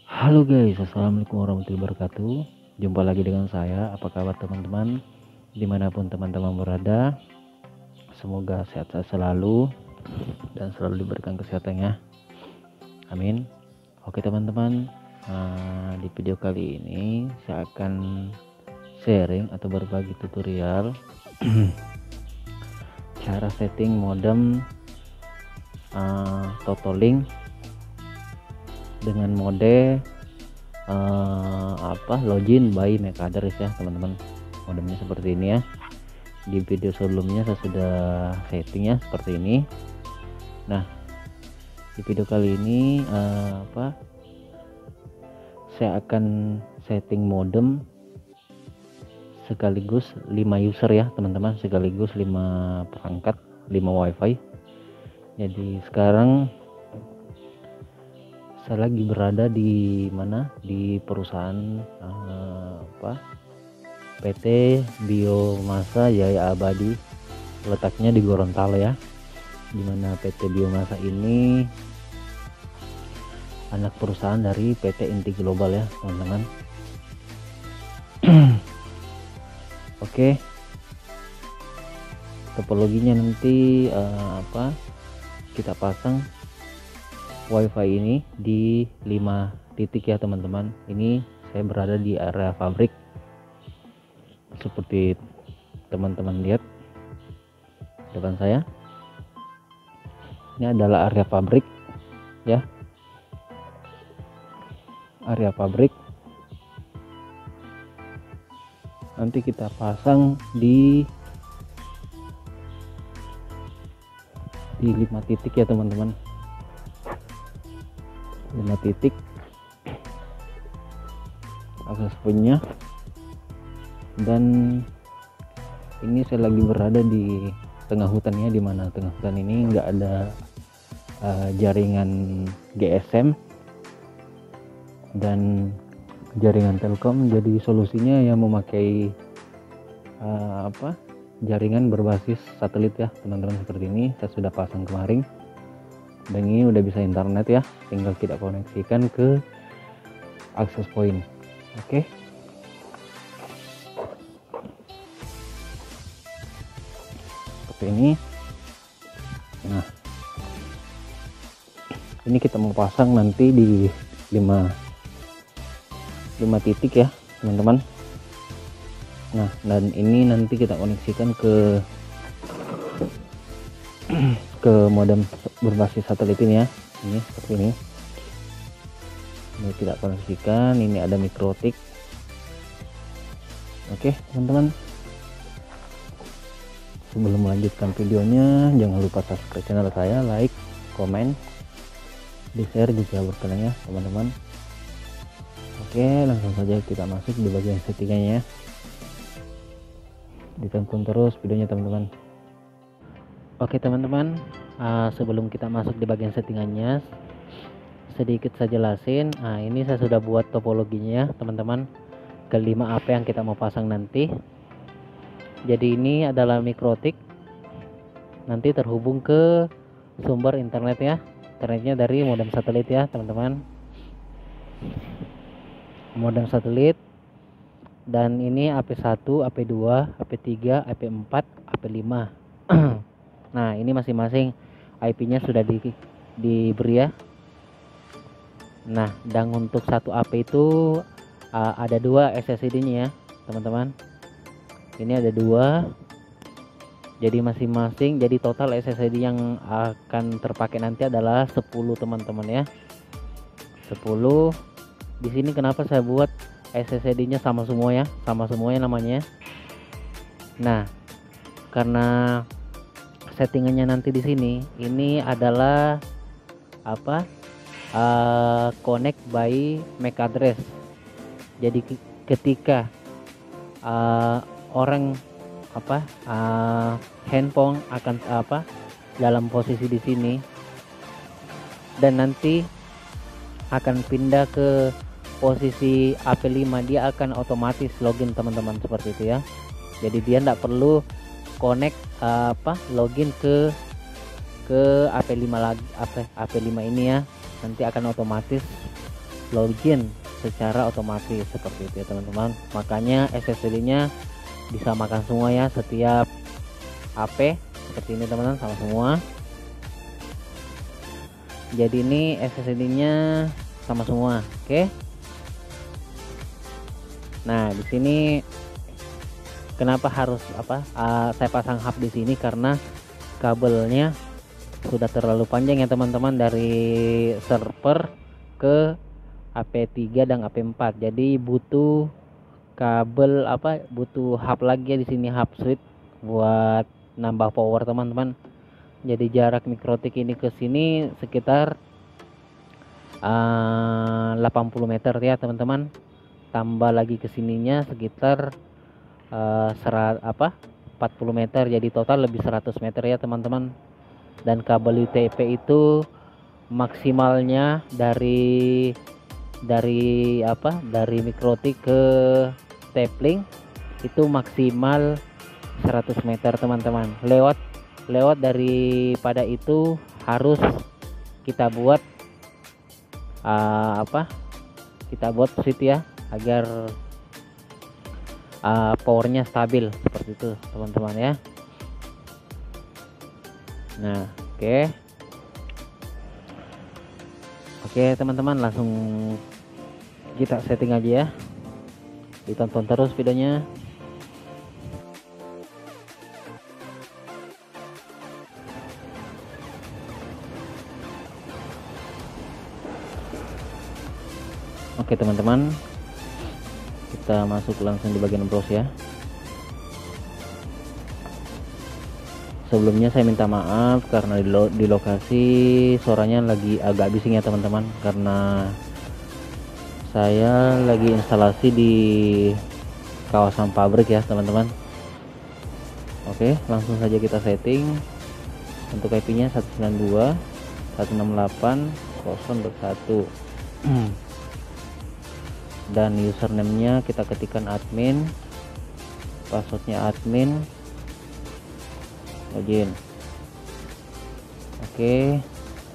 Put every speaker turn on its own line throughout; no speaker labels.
Halo guys, assalamualaikum warahmatullahi wabarakatuh. Jumpa lagi dengan saya. Apa kabar teman-teman? Dimanapun teman-teman berada, semoga sehat-sehat selalu dan selalu diberikan kesehatannya. Amin. Oke teman-teman, di video kali ini saya akan sharing atau berbagi tutorial cara setting modem Totolink dengan mode login by MAC address ya teman-teman. Modemnya seperti ini ya. Di video sebelumnya saya sudah setting ya seperti ini. Nah, di video kali ini saya akan setting modem sekaligus 5 user ya teman-teman, sekaligus 5 perangkat, 5 wifi. Jadi sekarang saya lagi berada di mana, di perusahaan PT Biomasa Jaya Abadi, letaknya di Gorontalo ya, dimana PT Biomasa ini anak perusahaan dari PT Inti Global ya teman-teman. Oke, topologinya nanti kita pasang wifi ini di 5 titik ya teman-teman. Ini saya berada di area pabrik seperti teman-teman lihat depan saya. Ini adalah area pabrik ya, area pabrik. Nanti kita pasang di 5 titik ya teman-teman, 5 titik akses pointnya. Dan ini saya lagi berada di tengah hutan ya, dimana tengah hutan ini nggak ada jaringan GSM dan jaringan Telkom. Jadi solusinya ya memakai jaringan berbasis satelit ya teman-teman. Seperti ini saya sudah pasang kemarin, dan ini udah bisa internet ya, tinggal kita koneksikan ke akses point. Oke, seperti ini. Nah, ini kita mau pasang nanti di 5 titik ya teman-teman. Nah, dan ini nanti kita koneksikan ke modem berbasis satelit ini ya. Ini seperti ini. Ini kita koneksikan. Ini ada mikrotik. Oke teman-teman, sebelum melanjutkan videonya, jangan lupa subscribe channel saya, like, komen, di share jika berkenan ya teman-teman. Oke, langsung saja kita masuk di bagian settingannya ya. Ditonton terus videonya teman-teman. Oke teman-teman, sebelum kita masuk di bagian settingannya, sedikit saya jelasin. Ini saya sudah buat topologinya teman-teman, kelima apa yang kita mau pasang nanti. Jadi ini adalah mikrotik, nanti terhubung ke sumber internet ya, internetnya dari modem satelit ya teman-teman, modem satelit. Dan ini AP1, AP2, AP3, AP4, AP5. Nah, ini masing-masing IP-nya sudah diberi ya. Nah, dan untuk satu AP itu ada 2 SSID-nya ya teman-teman. Ini ada 2. Jadi masing-masing, jadi total SSID yang akan terpakai nanti adalah 10 teman-teman ya. 10. Di sini kenapa saya buat SSID-nya sama semua ya, sama semuanya namanya. Nah, karena settingannya nanti di sini ini adalah connect by MAC address. Jadi ketika orang handphone akan dalam posisi di sini dan nanti akan pindah ke posisi AP5, dia akan otomatis login teman-teman, seperti itu ya. Jadi dia tidak perlu connect login ke AP5 lagi, AP5 ini ya, nanti akan otomatis login secara otomatis seperti itu ya teman-teman. Makanya SSD-nya bisa makan semua ya, setiap HP seperti ini teman-teman, sama semua. Jadi ini SSD-nya sama semua. Oke. Nah, di sini kenapa harus saya pasang hub di sini, karena kabelnya sudah terlalu panjang ya teman-teman, dari server ke AP3 dan AP4. Jadi butuh kabel butuh hub lagi ya di sini, hub switch buat nambah power teman-teman. Jadi jarak mikrotik ini ke sini sekitar 80 meter ya teman-teman. Tambah lagi ke sininya sekitar 40 meter, jadi total lebih 100 meter ya teman-teman. Dan kabel UTP itu maksimalnya dari mikrotik ke tapling itu maksimal 100 meter teman-teman. Lewat daripada itu harus kita buat switch ya, agar powernya stabil seperti itu teman-teman ya. Nah, oke teman-teman, langsung kita setting aja ya, ditonton terus videonya. Oke teman-teman, kita masuk langsung di bagian browse ya. Sebelumnya saya minta maaf karena di lokasi suaranya lagi agak bising ya teman-teman, karena saya lagi instalasi di kawasan pabrik ya teman-teman. Oke, langsung saja kita setting. Untuk IP-nya 192.168.0.1 dan username-nya kita ketikkan admin, passwordnya admin, login. Oke,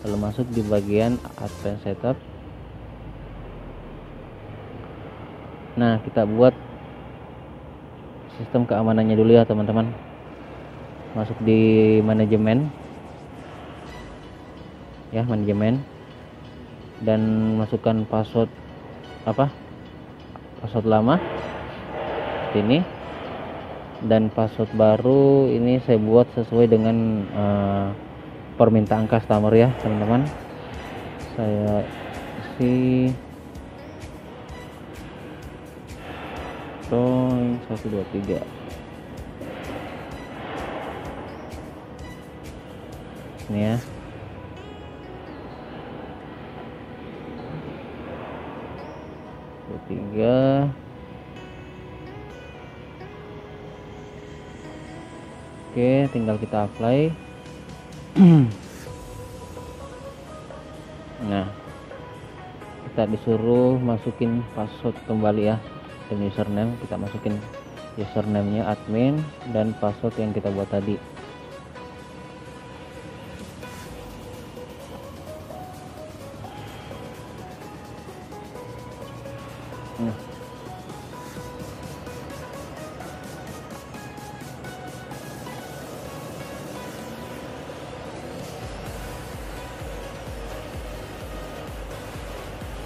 lalu masuk di bagian advanced setup. Nah, kita buat sistem keamanannya dulu ya teman-teman. Masuk di manajemen ya, manajemen, dan masukkan password password lama ini, dan password baru ini saya buat sesuai dengan permintaan customer ya teman-teman. Saya isi 123 ini ya. Tiga. Oke, tinggal kita apply. Nah, kita disuruh masukin password kembali ya, dan username kita masukin username-nya admin dan password yang kita buat tadi.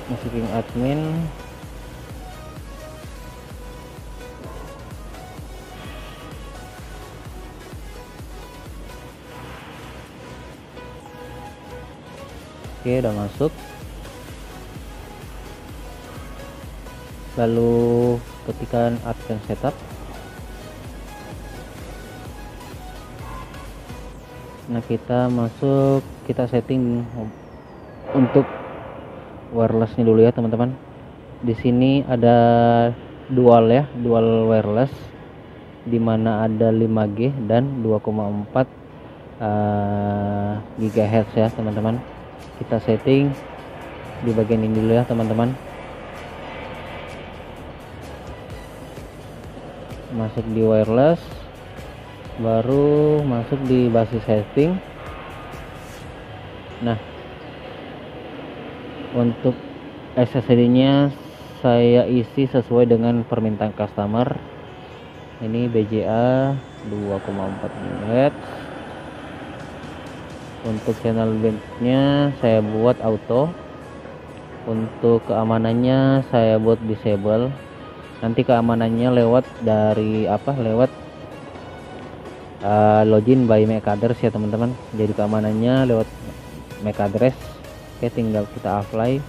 Masukin admin, oke, udah masuk. Lalu ketikkan advanced setup. Nah, kita masuk, kita setting untuk wirelessnya dulu ya teman-teman. Di sini ada dual ya, dual wireless, dimana ada 5G dan 2,4 GHz ya teman-teman. Kita setting di bagian ini dulu ya teman-teman. Masuk di wireless, baru masuk di basis setting. Nah, untuk SSD-nya saya isi sesuai dengan permintaan customer. Ini BGA 2,4 GHz. Untuk channel bandnya saya buat auto. Untuk keamanannya saya buat disable. Nanti keamanannya lewat dari lewat login by MAC address ya teman-teman. Jadi keamanannya lewat MAC address. Oke, tinggal kita apply.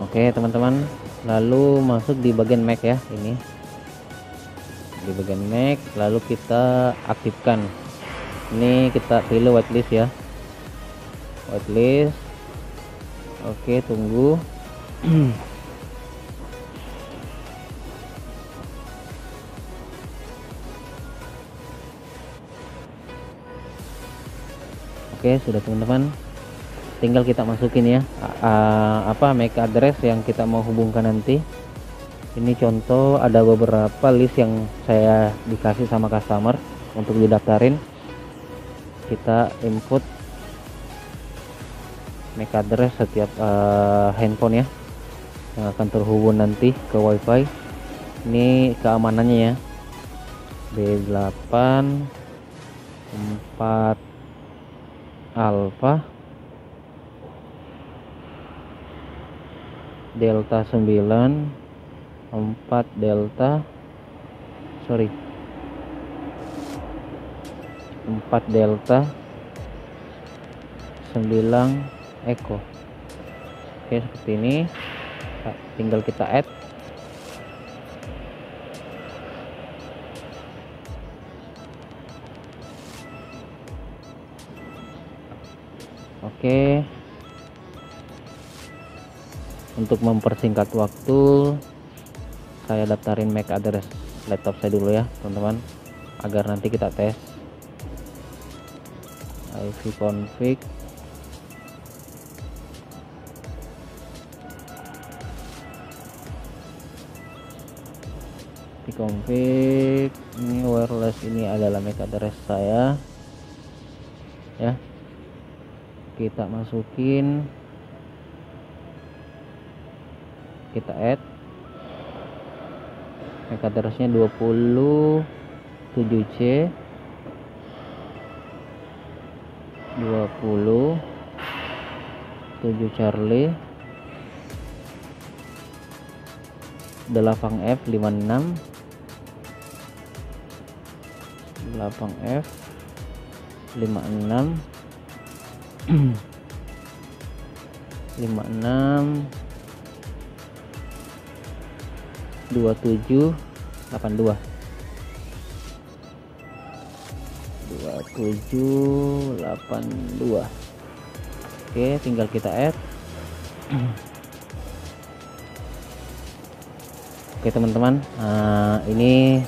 Oke teman-teman, lalu masuk di bagian Mac ya, ini di bagian Mac, lalu kita aktifkan. Ini kita pilih whitelist ya, whitelist. Oke, tunggu. Oke, sudah teman-teman, tinggal kita masukin ya MAC address yang kita mau hubungkan nanti. Ini contoh, ada beberapa list yang saya dikasih sama customer untuk didaftarin. Kita input MAC address setiap handphone ya yang akan terhubung nanti ke WiFi. Ini keamanannya ya, B8 4 Alpha Delta 9 4 Delta 4 Delta 9 Echo. Oke, seperti ini. Tinggal kita add. Oke, untuk mempersingkat waktu saya daftarin MAC address laptop saya dulu ya teman-teman, agar nanti kita tes. ivconfig config ini wireless, ini adalah MAC address saya ya. Kita masukin, kita add. MAC addressnya 27C 7 Charlie 8F 56 8F 56 2782 2782. Oke, tinggal kita add. Oke teman-teman, ini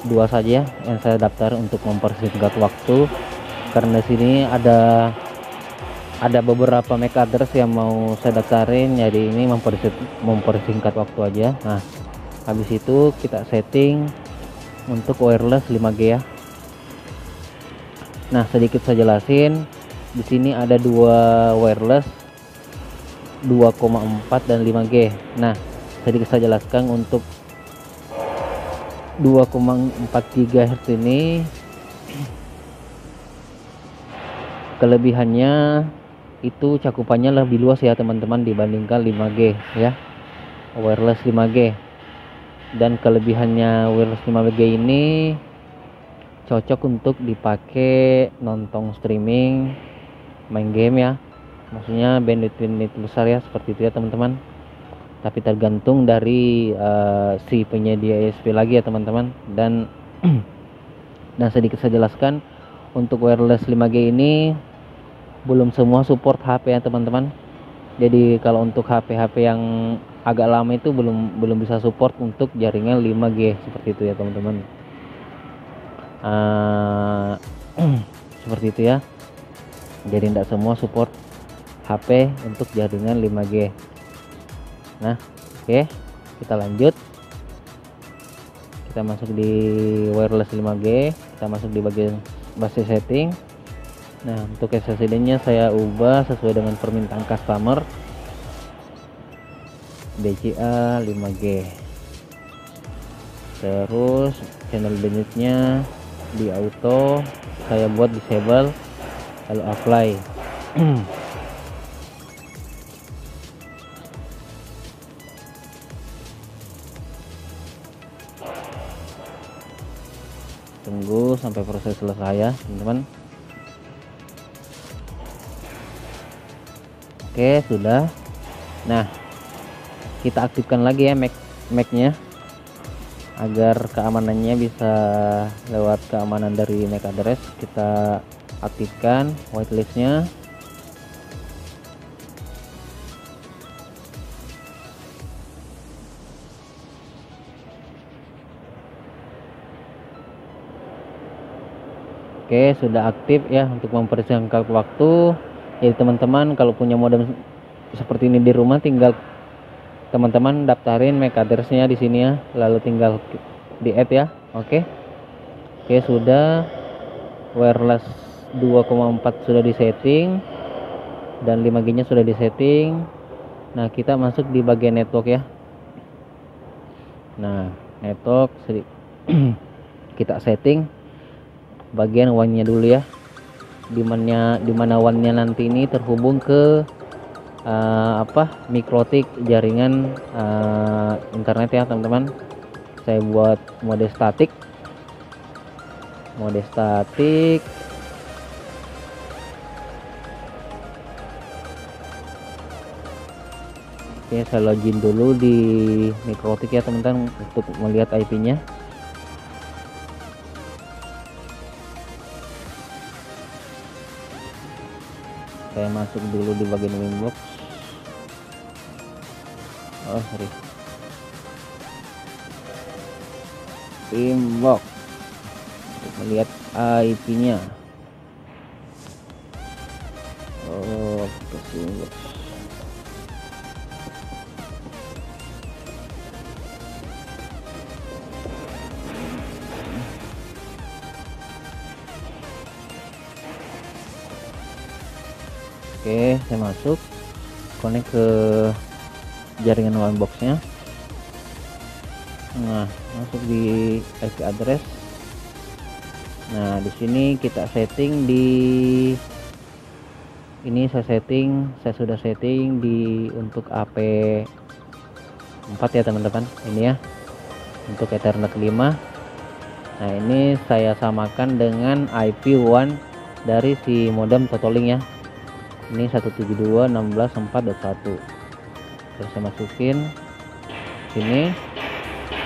dua saja yang saya daftar untuk mempersingkat waktu, karena di sini ada beberapa MAC address yang mau saya daftarin, jadi ini mempersingkat waktu aja. Nah, habis itu kita setting untuk wireless 5G ya. Nah, sedikit saya jelasin, di sini ada dua wireless 2,4 dan 5G. Nah, sedikit saya jelaskan untuk 2,4 GHz ini kelebihannya itu cakupannya lebih luas ya teman-teman dibandingkan 5G ya, wireless 5G. Dan kelebihannya wireless 5G ini cocok untuk dipakai nonton streaming, main game ya, maksudnya bandwidth besar ya, seperti itu ya teman-teman. Tapi tergantung dari si penyedia ISP lagi ya teman-teman. Dan dan sedikit saya jelaskan, untuk wireless 5G ini belum semua support HP ya teman-teman. Jadi kalau untuk HP-HP yang agak lama itu belum bisa support untuk jaringan 5G seperti itu ya teman-teman. Seperti itu ya. Jadi tidak semua support HP untuk jaringan 5G. Nah, oke, kita lanjut. Kita masuk di wireless 5G, kita masuk di bagian basis setting. Nah, untuk SSD-nya saya ubah sesuai dengan permintaan customer, BCA 5G. Terus channel bandwidth-nya di auto saya buat disable, lalu apply. Tunggu sampai proses selesai ya teman-teman. Oke, sudah. Nah, kita aktifkan lagi ya Mac-nya agar keamanannya bisa lewat keamanan dari MAC address. Kita aktifkan whitelistnya. Oke, sudah aktif ya untuk mempersingkat waktu. Jadi teman-teman kalau punya modem seperti ini di rumah, tinggal teman-teman daftarin MAC address-nya di sini ya, lalu tinggal di add ya. Oke, sudah. Wireless 2,4 sudah disetting dan 5G-nya sudah disetting. Nah, kita masuk di bagian network ya. Nah, network kita setting bagian WAN-nya dulu ya, dimana WAN-nya nanti ini terhubung ke mikrotik jaringan internet ya teman-teman. Saya buat mode statik. Oke, saya login dulu di mikrotik ya teman-teman untuk melihat IP-nya. Saya masuk dulu di bagian Winbox. Winbox untuk melihat IP-nya. Winbox. Oke, saya masuk, connect ke jaringan Winbox-nya. Nah, masuk di IP address. Nah, di sini kita setting saya sudah setting untuk AP4 ya teman-teman. Ini ya untuk Ethernet 5. Nah, ini saya samakan dengan IP1 dari si modem Totoling ya. Ini 172.16.4.1. Terus saya masukin sini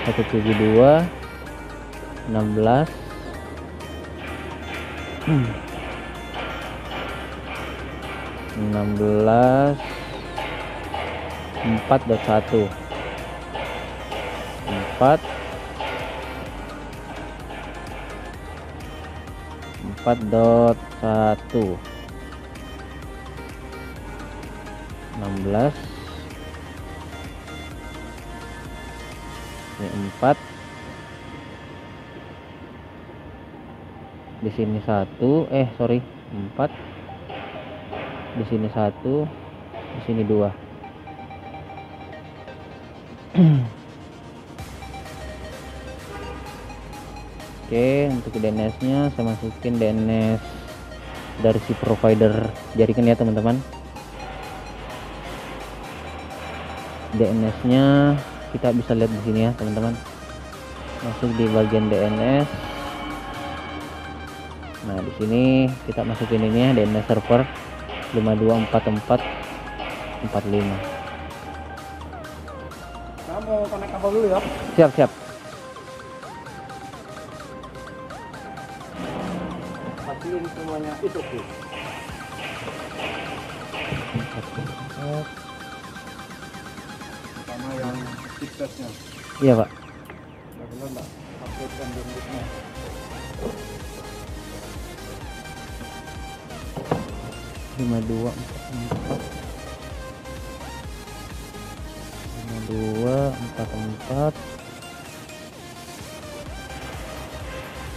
172.16.4.1 4.1 16 ini 4 di sini 1 4 di sini 1 di sini 2. Oke, untuk DNS nya saya masukin DNS dari si provider jaringan ya teman-teman. DNS nya kita bisa lihat di sini ya teman-teman. Masuk di bagian DNS. Nah, di sini kita masukin ini ya, DNS server 524445.
Kamu konek kabel dulu ya.
Siap.
Pastiin semuanya itu oke. Sama yang chipsetnya.
Iya pak.
Benar enggak? Updatekan bandwidthnya.
Lima dua empat 44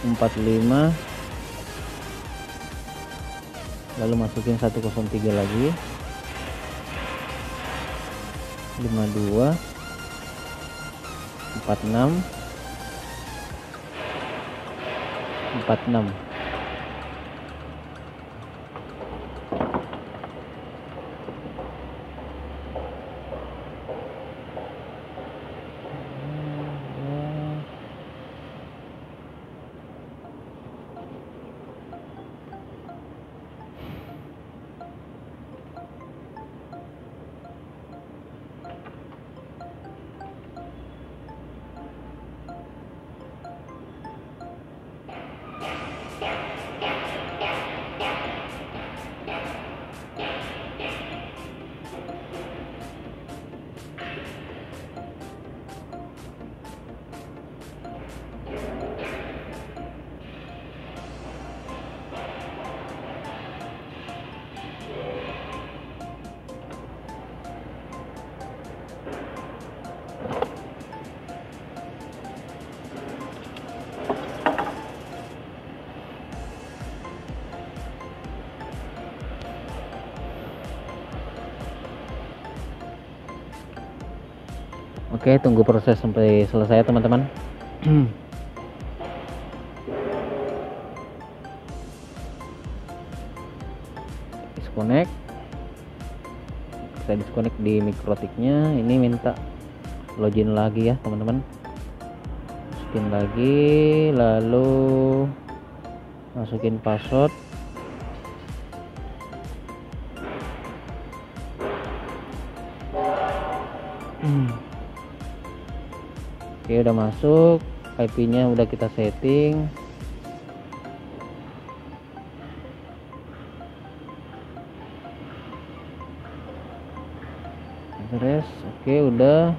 45, lalu masukin 103 lagi, 52 46 46. Oke, tunggu proses sampai selesai teman-teman. Disconnect. Saya disconnect di mikrotiknya. Ini minta login lagi ya teman-teman. Masukin lagi, lalu masukin password. Oke, udah masuk, IP-nya udah kita setting. Address, oke udah.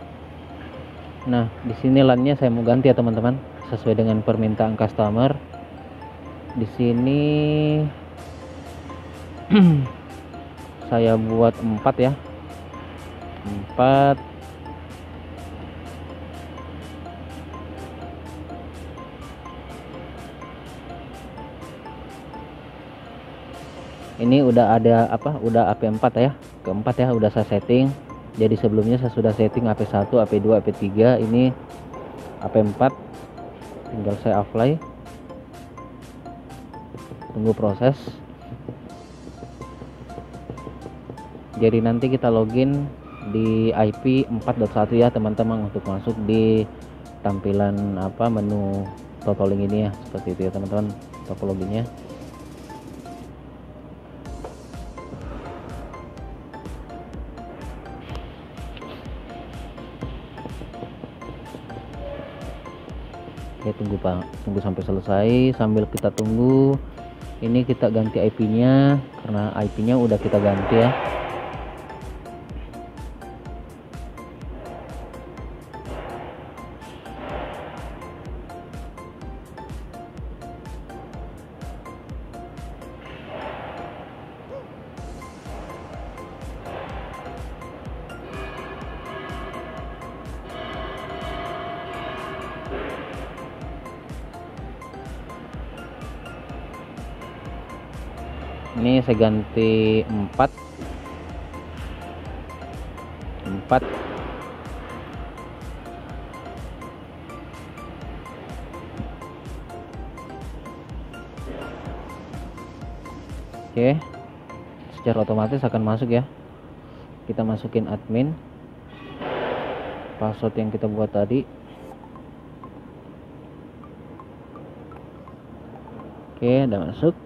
Nah, di sini LAN-nya saya mau ganti ya teman-teman, sesuai dengan permintaan customer. Di sini saya buat 4 ya. 4. Ini udah ada apa? Udah AP4 ya. Keempat ya udah saya setting. Jadi sebelumnya saya sudah setting AP1, AP2, AP3. Ini AP4. Tinggal saya apply. Tunggu proses. Jadi nanti kita login di IP 4.1 ya teman-teman, untuk masuk di tampilan apa menu totaling ini ya, seperti itu ya teman-teman topologinya. Oke, tunggu sampai selesai. Sambil kita tunggu, ini kita ganti IP-nya karena IP-nya udah kita ganti ya. Ini saya ganti 4. Oke, secara otomatis akan masuk ya. Kita masukin admin, password yang kita buat tadi. Oke, udah masuk.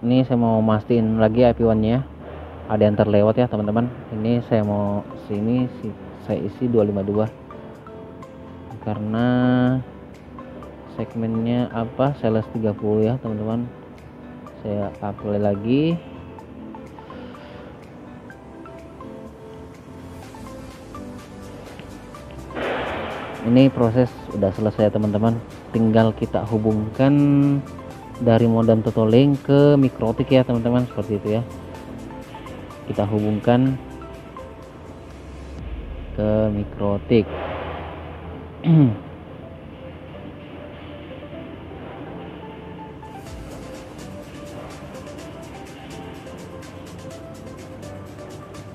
Ini saya mau mastiin lagi IP1 nya ada yang terlewat ya teman-teman. Ini saya mau saya isi 252 karena segmennya apa sales 30 ya teman-teman. Saya apply lagi. Ini proses udah selesai teman-teman, tinggal kita hubungkan dari modem Totalink ke mikrotik ya teman-teman, seperti itu ya. kita hubungkan ke mikrotik.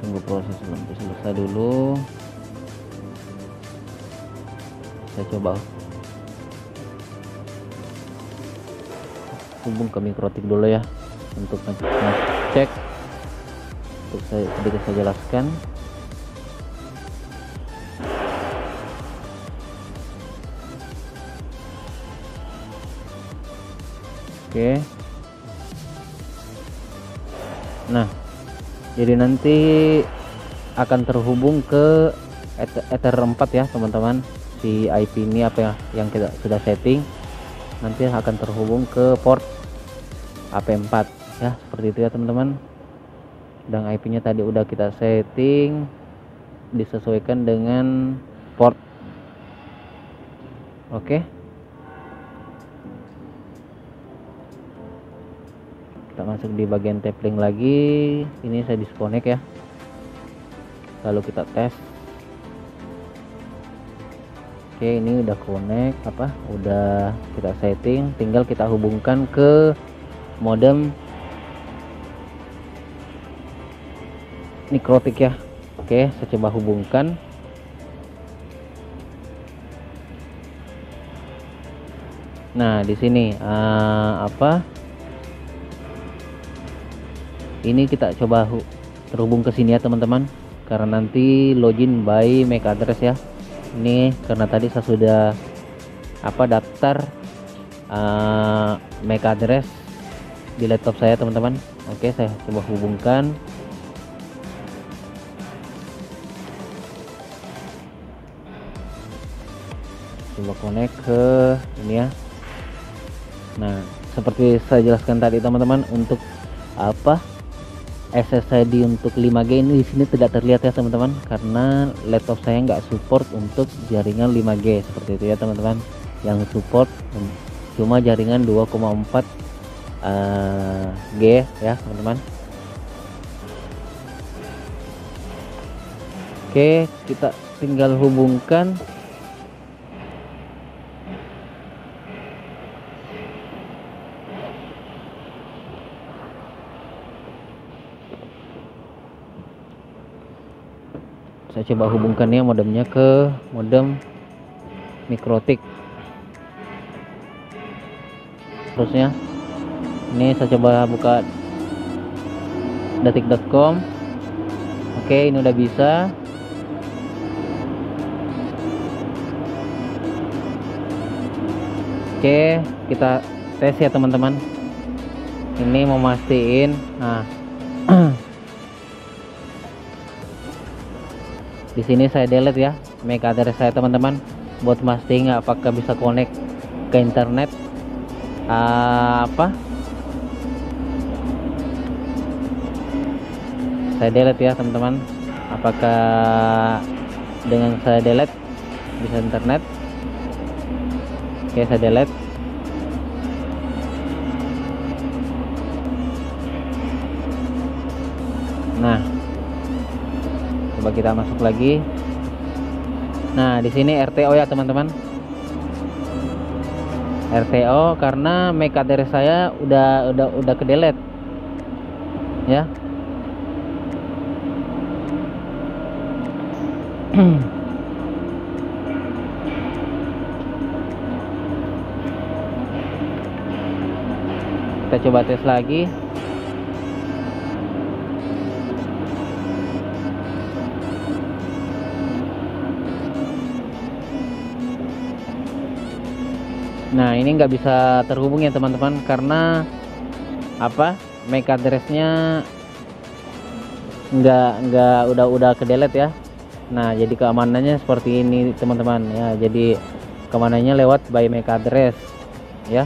Tunggu proses sampai selesai dulu. Saya coba hubung ke mikrotik dulu ya, untuk cek. Untuk saya sedikit saya jelaskan. Oke. Nah, jadi nanti akan terhubung ke Ether 4 ya teman-teman. Si IP ini apa ya yang kita sudah setting, nanti akan terhubung ke port AP4 ya, seperti itu ya teman-teman. Dan IP nya tadi udah kita setting, disesuaikan dengan port. Oke, kita masuk di bagian tapling lagi. Ini saya disconnect ya, lalu kita tes. Oke, ini udah connect, udah kita setting, tinggal kita hubungkan ke modem mikrotik ya. Oke, saya coba hubungkan. Nah, di sini ini kita coba terhubung ke sini ya teman-teman, karena nanti login by MAC address ya. Ini karena tadi saya sudah daftar MAC address di laptop saya teman-teman. Oke, saya coba hubungkan. Coba connect ke ini ya. Nah, seperti saya jelaskan tadi teman-teman, untuk SSID untuk 5G ini di sini tidak terlihat ya teman-teman, karena laptop saya nggak support untuk jaringan 5G seperti itu ya teman-teman. Yang support cuma jaringan 2,4 G ya teman-teman. Oke, kita tinggal hubungkan. Saya coba hubungkannya modemnya ke modem mikrotik. Terusnya ini saya coba buka detik.com. Oke, ini udah bisa. Oke, kita tes ya teman-teman. Ini mau mastiin. Nah, di sini saya delete ya MAC address saya teman-teman, buat mastiin apakah bisa connect ke internet. Saya delete ya teman-teman, apakah dengan saya delete bisa internet. Oke, saya delete. Nah, coba kita masuk lagi. Nah, di sini RTO ya teman-teman, RTO karena MAC address saya udah ke delete ya. Kita coba tes lagi. Nah, ini nggak bisa terhubung ya teman-teman, karena MAC addressnya udah ke delete ya. Nah, jadi keamanannya seperti ini teman-teman ya. Jadi keamanannya lewat by MAC address ya.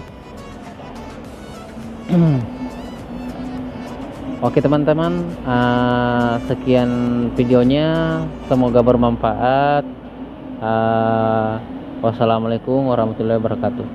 Oke teman-teman, sekian videonya, semoga bermanfaat. Wassalamualaikum warahmatullahi wabarakatuh.